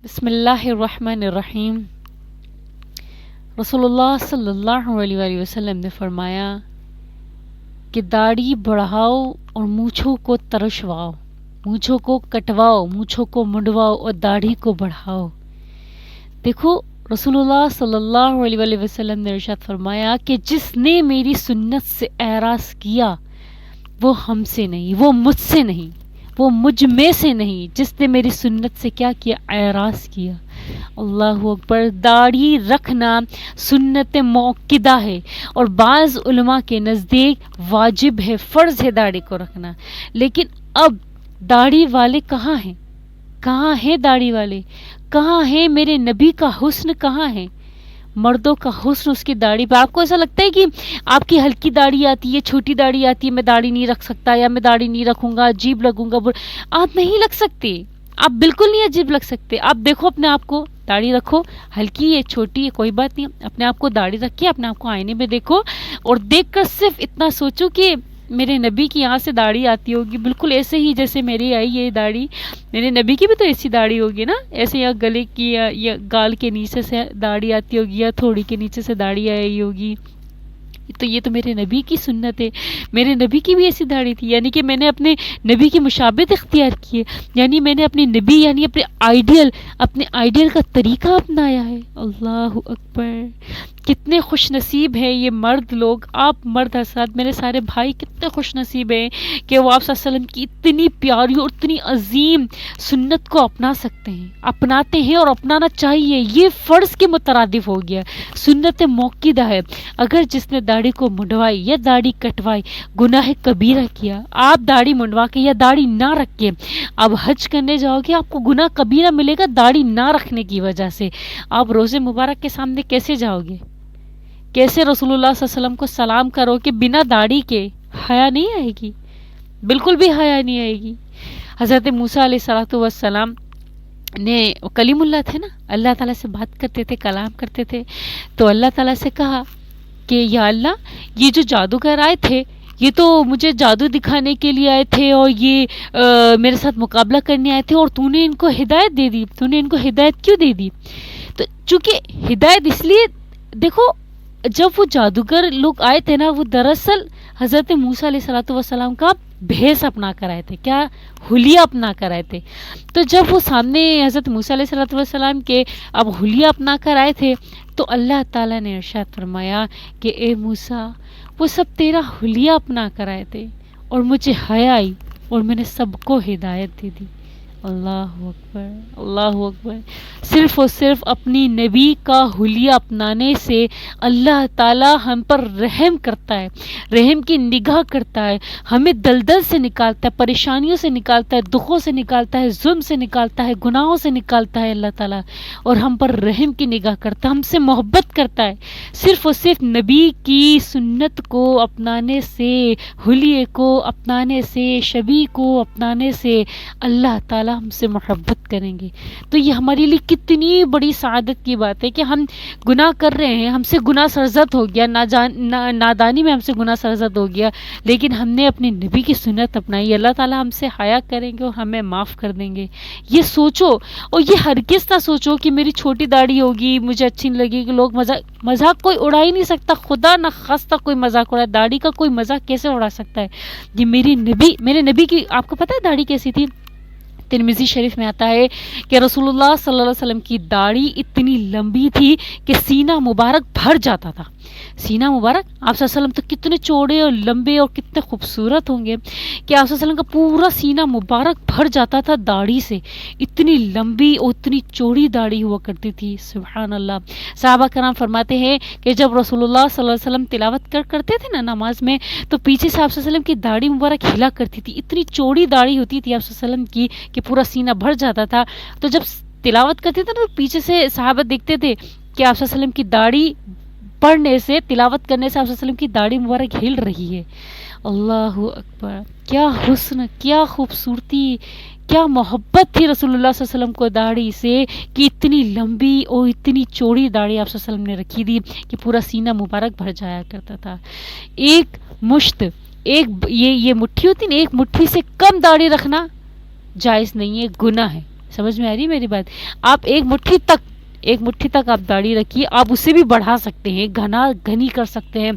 بسم اللہ الرحمن الرحیم۔ رسول اللہ صلی اللہ علیہ وآلہ وسلم نے فرمایا کہ داڑھی بڑھاؤ اور مونچھوں کو ترشواؤ، مونچھوں کو کٹواؤ، مونچھوں کو منڈواؤ اور داڑھی کو بڑھاؤ۔ دیکھو رسول اللہ صلی اللہ علیہ وآلہ وسلم نے ارشاد فرمایا کہ جس نے میری سنت سے اعراض کیا وہ ہم سے نہیں، وہ مجھ سے نہیں، وہ مجھ میں سے نہیں، جس نے میری سنت سے کیا کیا، اعراض کیا۔ اللہ اکبر۔ داڑھی رکھنا سنت موقدہ ہے اور بعض علماء کے نزدیک واجب ہے، فرض ہے داڑھی کو رکھنا۔ لیکن اب داڑھی والے کہاں ہیں؟ کہاں ہیں داڑھی والے؟ کہاں ہیں میرے نبی کا حسن؟ کہاں ہے مردوں کا حسن اس کی داڑھی پہ؟ آپ کو ایسا لگتا ہے کہ آپ کی ہلکی داڑھی آتی ہے، چھوٹی داڑھی آتی ہے، میں داڑھی نہیں رکھ سکتا یا میں داڑھی نہیں رکھوں گا، عجیب لگوں گا؟ آپ نہیں لگ سکتے، آپ بالکل نہیں عجیب لگ سکتے۔ آپ دیکھو اپنے آپ کو، داڑھی رکھو، ہلکی ہے چھوٹی ہے کوئی بات نہیں، اپنے آپ کو داڑھی رکھیے، اپنے آپ کو آئینے میں دیکھو اور دیکھ کر صرف اتنا سوچو کہ میرے نبی کی یہاں سے داڑھی آتی ہوگی بالکل ایسے ہی جیسے میری آئی ہے داڑھی، میرے نبی کی بھی تو ایسی داڑھی ہوگی نا، ایسے یا گلے کی یا گال کے نیچے سے داڑھی آتی ہوگی یا تھوڑی کے نیچے سے داڑھی آئی ہوگی۔ تو یہ تو میرے نبی کی سنت ہے، میرے نبی کی بھی ایسی داڑھی تھی، یعنی کہ میں نے اپنے نبی کی مشابہت اختیار کی ہے، یعنی میں نے اپنے نبی یعنی اپنے آئیڈیل کا طریقہ اپنایا ہے۔ اللہ اکبر۔ کتنے خوش نصیب ہیں یہ مرد لوگ، آپ مرد حضرات، میرے سارے بھائی کتنے خوش نصیب ہیں کہ وہ آپ صلی اللہ علیہ وسلم کی اتنی پیاری اور اتنی عظیم سنت کو اپنا سکتے ہیں، اپناتے ہیں اور اپنانا چاہیے۔ یہ فرض کے مترادف ہو گیا، سنت موقدہ ہے۔ اگر جس نے داڑھی کو منڈوائی یا داڑھی کٹوائی گناہ کبیرہ کیا، آپ داڑھی منڈوا کے یا داڑھی نہ رکھ کے آپ حج کرنے جاؤ گے، آپ کو گناہ کبیرہ ملے گا داڑھی نہ رکھنے کی وجہ سے۔ آپ روزے مبارک کے سامنے کیسے جاؤ گے؟ کیسے رسول اللہ صلی اللہ علیہ وسلم کو سلام کرو کہ بنا داڑھی کے؟ حیا نہیں آئے گی، بالکل بھی حیا نہیں آئے گی۔ حضرت موسیٰ علیہ السلام نے کلیم اللہ تھے نا، اللہ تعالیٰ سے بات کرتے تھے، کلام کرتے تھے، تو اللہ تعالیٰ سے کہا کہ یا اللہ، یہ جو جادوگر آئے تھے یہ تو مجھے جادو دکھانے کے لیے آئے تھے اور یہ میرے ساتھ مقابلہ کرنے آئے تھے، اور تو نے ان کو ہدایت دے دی، تو نے ان کو ہدایت کیوں دے دی؟ تو چونکہ ہدایت اس لیے، دیکھو جب وہ جادوگر لوگ آئے تھے نا، وہ دراصل حضرت موسیٰ علیہ السلام کا بھیس اپنا کر آئے تھے، کیا حلیہ اپنا کر آئے تھے۔ تو جب وہ سامنے حضرت موسیٰ علیہ السلام کے اب حلیہ اپنا کر آئے تھے تو اللہ تعالیٰ نے ارشاد فرمایا کہ اے موسیٰ، وہ سب تیرا حلیہ اپنا کر آئے تھے اور مجھے حیا آئی اور میں نے سب کو ہدایت دے دی۔ اللہ اکبر، اللہ اکبر۔ صرف اور صرف اپنی نبی کا حلیہ اپنانے سے اللہ تعالی ہم پر رحم کرتا ہے، رحم کی نگاہ کرتا ہے، ہمیں دلدل سے نکالتا ہے، پریشانیوں سے نکالتا ہے، دکھوں سے نکالتا ہے، ظلم سے نکالتا ہے، گناہوں سے نکالتا ہے اللہ تعالی، اور ہم پر رحم کی نگاہ کرتا ہے، ہم سے محبت کرتا ہے۔ صرف اور صرف نبی کی سنت کو اپنانے سے، حلیے کو اپنانے سے، شبیہ کو اپنانے سے اللہ تعالی ہم سے محبت کریں گے۔ تو یہ ہمارے لیے کتنی بڑی سعادت کی بات ہے کہ ہم گناہ کر رہے ہیں، ہم سے گناہ سرزد ہو گیا، نادانی میں ہم سے گناہ سرزد ہو گیا، لیکن ہم نے اپنے نبی کی سنت اپنائی، اللہ تعالیٰ ہم سے حیا کریں گے اور ہمیں معاف کر دیں گے۔ یہ سوچو، اور یہ ہرگز نہ سوچو کہ میری چھوٹی داڑھی ہوگی مجھے اچھی نہیں لگے گی، لوگ مذاق کوئی اڑا ہی نہیں سکتا، خدا نہ خواستہ کوئی مذاق اڑائے، داڑھی کا کوئی مذاق کیسے اڑا سکتا ہے؟ یہ میرے نبی کی، آپ کو پتہ ہے داڑھی کیسی تھی؟ ترمذی شریف میں آتا ہے کہ رسول اللہ صلی اللہ علیہ وسلم کی داڑھی اتنی لمبی تھی کہ سینہ مبارک بھر جاتا تھا۔ سینہ مبارک، آپ صلی اللہ علیہ وسلم تو کتنے چوڑے اور لمبے اور کتنے خوبصورت ہوں گے کہ آپ صلی اللہ علیہ وسلم کا پورا سینہ مبارک بھر جاتا تھا داڑھی سے، اتنی لمبی اور اتنی چوڑی داڑھی ہوا کرتی تھی۔ سبحان اللہ۔ صحابہ کرام فرماتے ہیں کہ جب رسول اللہ صلی اللہ علیہ وسلم تلاوت کرتے تھے نا نماز میں، تو پیچھے سے آپ صلی اللہ علیہ وسلم کی داڑھی مبارک ہلا کرتی تھی، اتنی چوڑی داڑھی ہوتی تھی آپ صلی اللہ علیہ وسلم کی کہ پورا سینہ بھر جاتا تھا۔ تو جب تلاوت کرتے تھے نا تو پیچھے سے صحابہ دیکھتے تھے کہ آپ صلی اللہ علیہ وسلم کی داڑھی پڑھنے سے، تلاوت کرنے سے آپ صلی اللہ علیہ وسلم کی داڑھی مبارک ہل رہی ہے۔ اللہ اکبر۔ کیا حسن، کیا خوبصورتی، کیا محبت تھی رسول اللہ صلی اللہ علیہ وسلم کو داڑھی سے کہ اتنی لمبی اور اتنی چوڑی داڑھی آپ صلی اللہ علیہ وسلم نے رکھی تھی کہ پورا سینہ مبارک بھر جایا کرتا تھا۔ ایک مشت، یہ مٹھی ہوتی نا، ایک مٹھی سے کم داڑھی رکھنا جائز نہیں ہے، گناہ ہے۔ سمجھ میں آ رہی ہے میری بات؟ آپ ایک مٹھی تک آپ داڑھی رکھیے، آپ اسے بھی بڑھا سکتے ہیں، گھنی کر سکتے ہیں،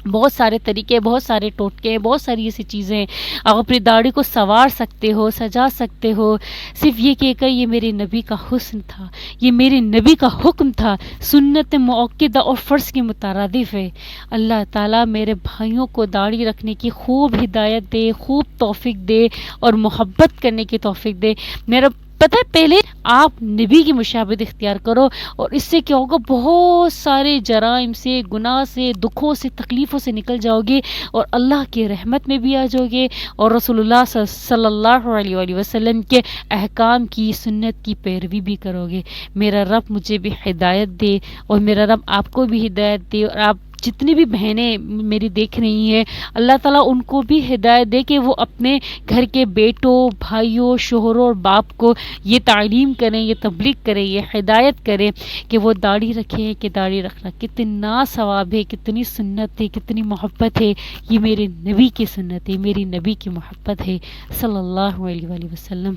بہت سارے طریقے، بہت سارے ٹوٹکے ہیں، بہت ساری ایسی چیزیں ہیں، آپ اپنی داڑھی کو سنوار سکتے ہو، سجا سکتے ہو، صرف یہ کہہ کر یہ میرے نبی کا حسن تھا، یہ میرے نبی کا حکم تھا، سنت مؤکدہ اور فرض کے مترادف ہے۔ اللہ تعالیٰ میرے بھائیوں کو داڑھی رکھنے کی خوب ہدایت دے، خوب توفیق دے اور محبت کرنے کی توفیق دے۔ میرا پتہ ہے، پہلے آپ نبی کی مشابہت اختیار کرو، اور اس سے کیا ہوگا، بہت سارے جرائم سے، گناہ سے، دکھوں سے، تکلیفوں سے نکل جاؤ گے، اور اللہ کی رحمت میں بھی آ جاؤ گے، اور رسول اللہ صلی اللہ علیہ وآلہ وسلم کے احکام کی، سنت کی پیروی بھی کرو گے۔ میرا رب مجھے بھی ہدایت دے، اور میرا رب آپ کو بھی ہدایت دے، اور آپ جتنی بھی بہنیں میری دیکھ رہی ہیں، اللہ تعالیٰ ان کو بھی ہدایت دے کہ وہ اپنے گھر کے بیٹوں، بھائیوں، شوہروں اور باپ کو یہ تعلیم کریں، یہ تبلیغ کریں، یہ ہدایت کریں کہ وہ داڑھی رکھیں، کہ داڑھی رکھنا کتنا ثواب ہے، کتنی سنت ہے، کتنی محبت ہے، یہ میرے نبی کی سنت ہے، میری نبی کی محبت ہے صلی اللہ علیہ وآلہ وسلم۔